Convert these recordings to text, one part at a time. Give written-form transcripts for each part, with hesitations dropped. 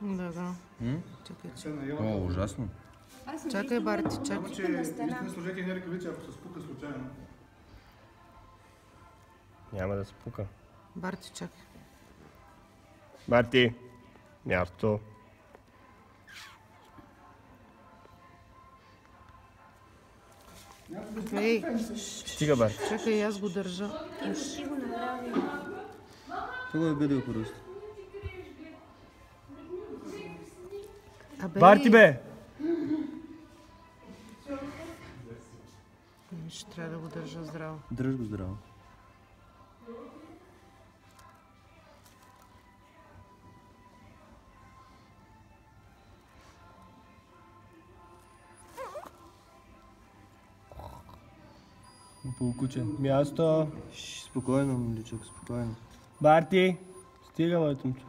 Да. Чакай. О, ужасно. Чакай, Барти, чакай. Наистина сложете едни ръкавици, ако се спука случайно. Няма да спука. Барти, чакай. Барти, място. Ей, Стига, Барти. чакай, аз го държа. Ще го направи. Това е видео просто. Абе, Барти, бе! ще трябва да го държа здраво. Дръж го здраво. Куче. Място. Спокойно, миличък, спокойно. Барти! Стига, моето момче.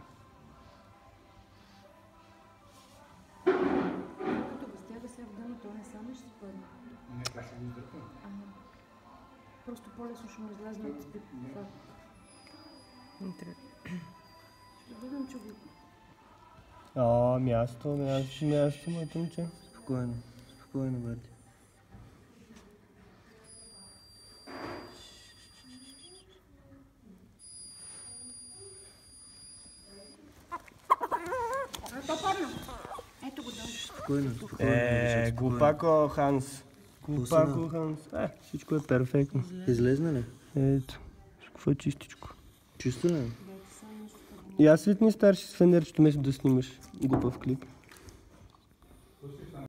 Като го стяга сега в дъно, то не само ще се падне. Не, това ще го издърпа. Просто по-лесно ще му излязне от спит. Не трябва. Ще гледам, че го... О, място, моето момче. Спокойно, спокойно, Барти. То падна. Ето го дам. Спокойно, спокойно. миличък, спокойно. Глупако Ханс. Глупако Ханс. Всичко е перфектно. Излезна ли? Ето. Всичко е чистичко. Чисто ли? И аз свитни старши с фенерчето, вместо да снимаш глупав клип.